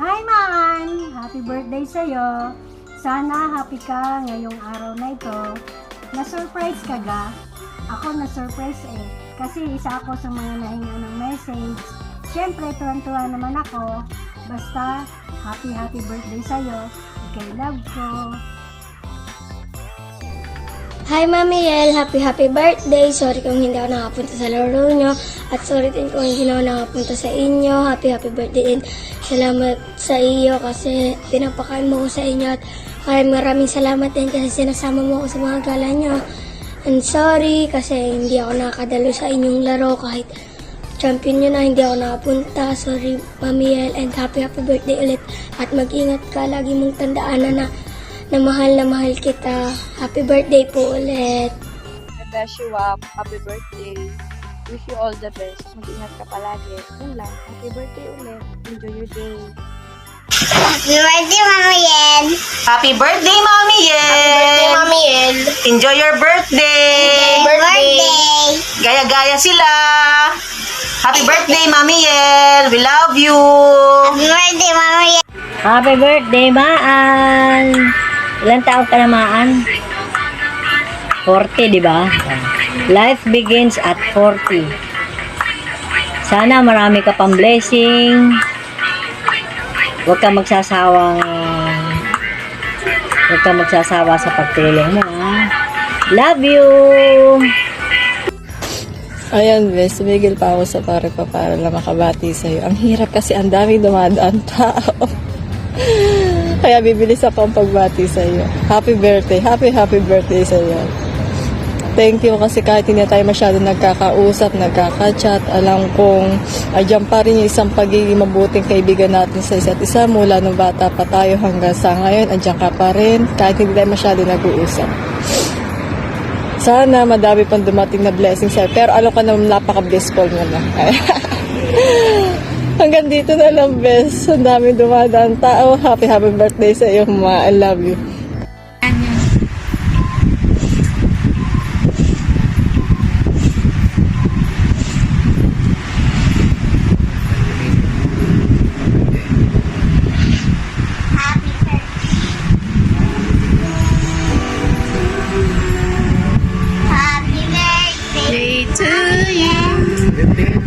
Hi, Man! Happy birthday sa'yo. Sana happy ka ngayong araw na ito. Na-surprise ka ga? Ako na-surprise eh. Kasi isa ako sa mga nahinga ng message. Siyempre, tuwan-tuwa naman ako. Basta, happy birthday sa'yo. Ikay love ko. Hi Mami Yel, happy birthday. Sorry kung hindi ako nakapunta sa laro nyo. At sorry din kung hindi ako nakapunta sa inyo. Happy birthday din. Salamat sa iyo kasi pinapakain mo ko sa inyo. At maraming salamat din kasi sinasama mo ako sa mga gala nyo. And sorry kasi hindi ako nakakadalo sa inyong laro kahit champion nyo na hindi ako nakapunta. Sorry Mami Yel and happy birthday ulit. At mag-ingat ka, lagi mong tandaan na mahal kita. Happy birthday po ulit. I bless you up. Happy birthday. Wish you all the best. Mag-ingat ka palagi. Yun lang. Happy birthday ulit. Enjoy your day. Happy birthday, Mama Yen! Happy birthday, Mommy Yen! Happy birthday, Mami Yen! Enjoy your birthday! Happy birthday! Gaya-gaya sila! Happy birthday, Mommy Yen! We love you! Happy birthday, Mama Yen! Happy birthday, Maan! Ilan taon ka na, Maan? 40, di ba? Life begins at 40. Sana marami ka pang blessing. Huwag ka magsasawa sa pagtulong mo, ha? Love you! Ayan, Bes. Tumigil pa ako sa pare pa para lang makabati sa'yo. Ang hirap kasi ang daming dumadaan tao. Kaya bibilis ako ang pagbati sa iyo. Happy birthday. Happy birthday sa iyo. Thank you kasi kahit hindi tayo masyado nagkakausap, nagkaka-chat, alam kong adyan pa rin yung isang pagiging mabuting kaibigan natin sa isa't isa mula nung bata pa tayo hanggang sa ngayon. Adyan ka pa rin kahit hindi tayo masyado nag-uusap. Sana madami pang dumating na blessing sa'yo. Pero alam ka naman napaka-blessed call mo na. Hanggang dito na lang, Bes. Ang daming dumadaan tao. Happy birthday sa iyo, Ma. I love you. Happy birthday to you.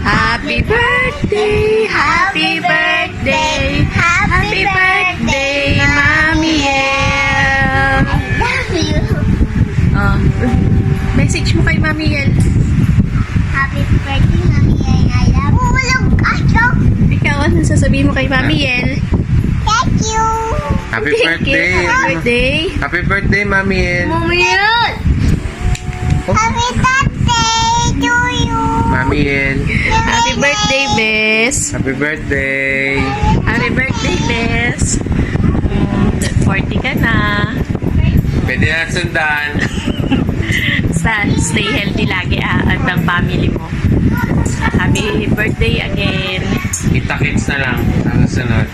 Happy birthday, happy birthday, happy birthday, Mami Yel. Love you! Message mo kay Mami Yel. Happy birthday, Mami Yen! I love you! Walang kaso! Ikaw, ano sasabihin mo kay Mami Yel? Thank you! Happy Thank you. birthday! Happy birthday. Happy birthday, Mami Yen! Mami Yel. Happy birthday to you! Mami Yen! Happy birthday, Bes. Happy birthday! Happy birthday, Bes. 40 ka na. Pwede na sundan. Stay healthy lagi at ang family mo. Happy birthday again. Kita-kits na lang sa sunod.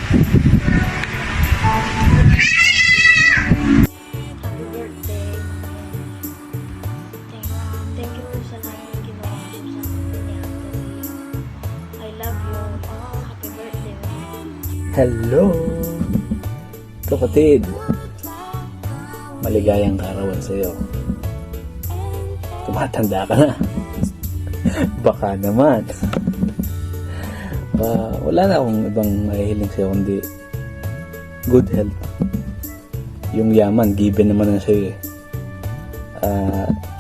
Happy birthday. Thank you po sa lahat ng ginawa mo sa akin ni Anthony. I love you. Oh, happy birthday. Hello! Kapatid! Maligayang karawan sa iyo. Tumatanda ka na. Baka naman. Wala na akong ibang mahihiling sa iyo kundi good health. Yung yaman, given naman na sa iyo.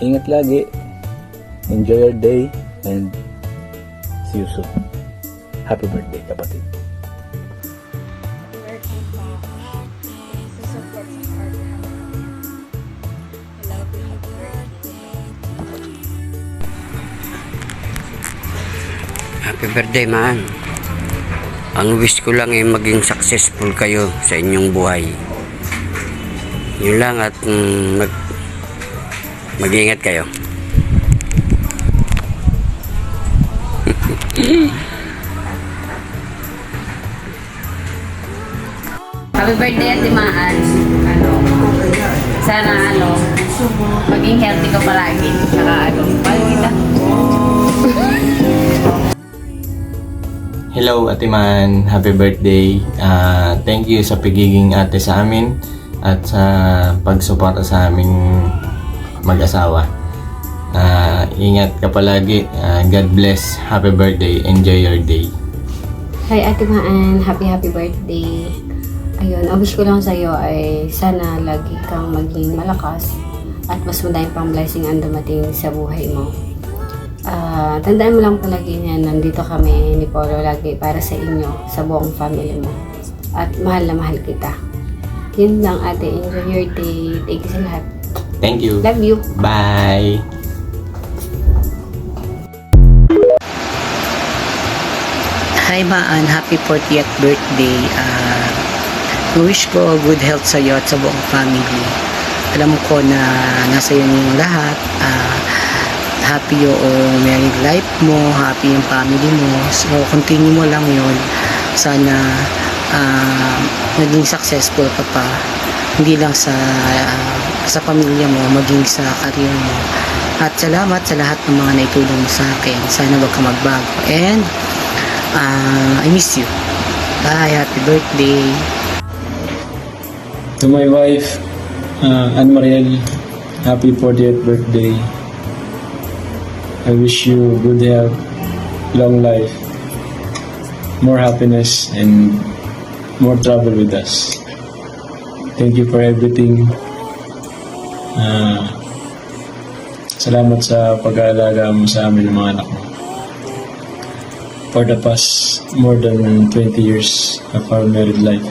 Ingat lagi. Enjoy your day and see you soon. Happy birthday, kapatid. Happy birthday, man. Ang wish ko lang ay maging successful kayo sa inyong buhay. Yun lang at mag-iingat kayo. Happy birthday at Maan. Sana maging healthy ka palagi. Saka mahal kita. Hello, Ate Man. Happy birthday. Thank you sa pagiging ate sa amin at sa pagsuporta sa aming mag-asawa. Ingat ka palagi. God bless. Happy birthday. Enjoy your day. Hi Ate Maan, happy birthday. Ayun, ang wish ko lang sa'yo ay sana lagi kang maging malakas at mas madami pang blessing ang dumating sa buhay mo. Tandaan mo lang palagi niyan, nandito kami ni Polo lagi para sa inyo, sa buong family mo. At mahal na mahal kita. Yun lang ate, enjoy your day. Thank you sa lahat. Thank you. Love you. Bye. Hi Maan, happy 40th birthday. Wish ko good health sa iyo at sa buong family. Alam ko na nasa iyo yung lahat. Happy yung married life mo, happy yung family mo. So continue mo lang yun. Sana naging successful ka pa. Hindi lang sa pamilya mo, maging sa career mo. At salamat sa lahat ng mga naitulong sa akin. Sana wag ka magbago. And I miss you. Bye. Happy birthday. To my wife, Anne Mariel, happy 40th birthday. I wish you good health, long life, more happiness, and more travel with us. Thank you for everything. Salamat sa pag-aalaga mo sa amin ng mga anak mo. For the past more than 20 years of our married life,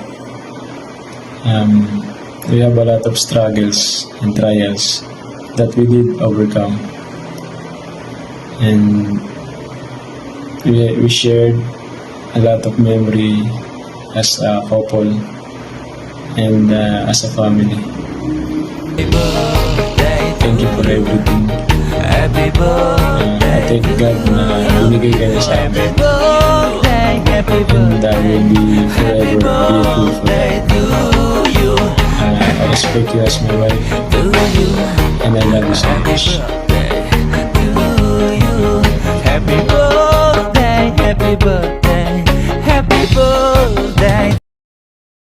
we have a lot of struggles and trials that we did overcome. And we shared a lot of memory as a couple and as a family. Thank you for everything. I thank God na binigay ka na sa amin. And I will be forever grateful for that. I respect you as my wife and I love you so much.